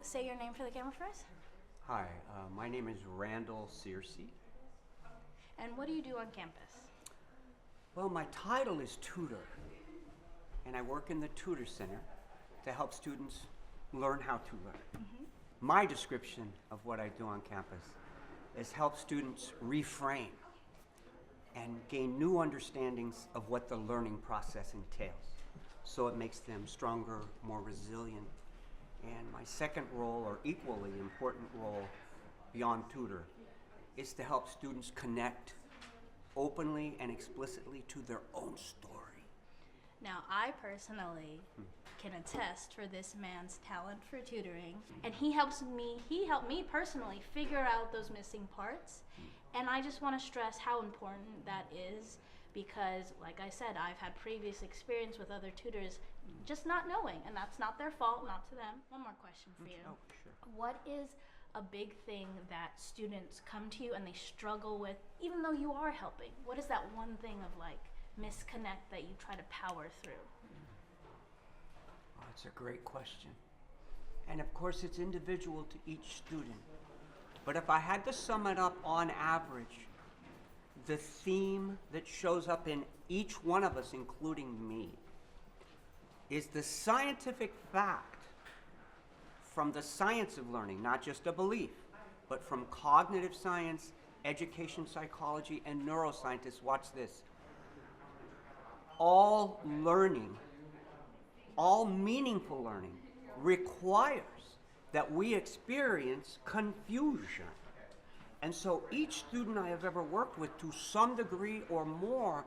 say your name for the camera for us? Hi, my name is Randall Searcy. And what do you do on campus? Well, my title is tutor, and I work in the tutor center to help students learn how to learn. My description of what I do on campus is help students reframe and gain new understandings of what the learning process entails, so it makes them stronger, more resilient. And my second role, or equally important role beyond tutor, is to help students connect openly and explicitly to their own story. Now, I personally can attest for this man's talent for tutoring, and he helped me personally figure out those missing parts. And I just want to stress how important that is, because like I said, I've had previous experience with other tutors just not knowing, and that's not their fault, not to them. One more question for you. Oh, sure. What is a big thing that students come to you and they struggle with, even though you are helping? What is that one thing of like misconnect that you try to power through? Oh, it's a great question. And of course, it's individual to each student. But if I had to sum it up on average, the theme that shows up in each one of us, including me, is the scientific fact from the science of learning, not just a belief, but from cognitive science, education psychology, and neuroscientists. Watch this. All learning, all meaningful learning, requires that we experience confusion. And so each student I have ever worked with, to some degree or more,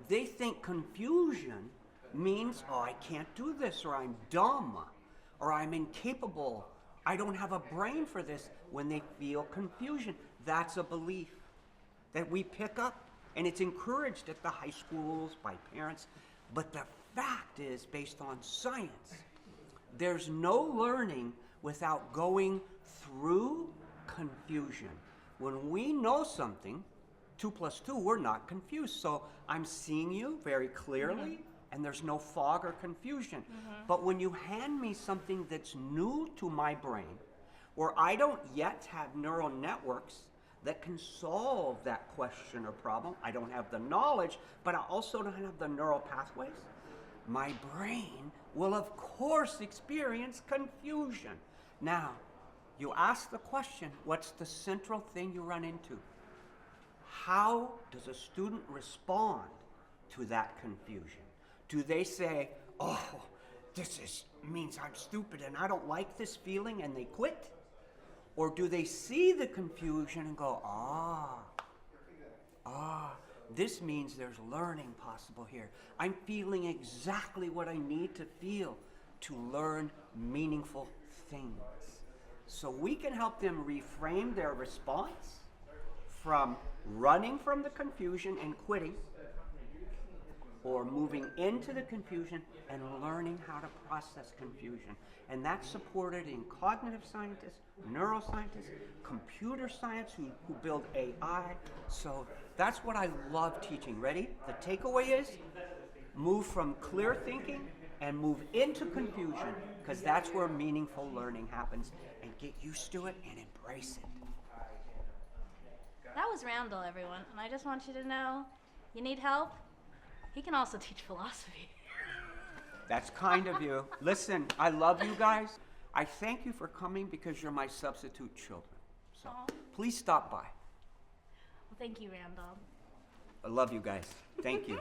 they think confusion means, oh, I can't do this, or I'm dumb, or I'm incapable, I don't have a brain for this. When they feel confusion, that's a belief that we pick up, and it's encouraged at the high schools by parents. But the fact is, based on science, there's no learning without going through confusion. When we know something, 2 plus 2, we're not confused. So I'm seeing you very clearly, and there's no fog or confusion. But when you hand me something that's new to my brain, or I don't yet have neural networks that can solve that question or problem, I don't have the knowledge, but I also don't have the neural pathways, my brain will of course experience confusion. Now, you ask the question, what's the central thing you run into? How does a student respond to that confusion? Do they say, oh, means I'm stupid and I don't like this feeling, and they quit? Or do they see the confusion and go, this means there's learning possible here. I'm feeling exactly what I need to feel to learn meaningful things. So we can help them reframe their response from running from the confusion and quitting, or moving into the confusion and learning how to process confusion. And that's supported in cognitive scientists, neuroscientists, computer science who build AI. So that's what I love teaching. Ready? The takeaway is move from clear thinking and move into confusion, because that's where meaningful learning happens. And get used to it and embrace it. That was Randall, everyone. And I just want you to know, you need help? He can also teach philosophy. That's kind of you. Listen, I love you guys. I thank you for coming because you're my substitute children. So please stop by. Well, thank you, Randall. I love you guys. Thank you.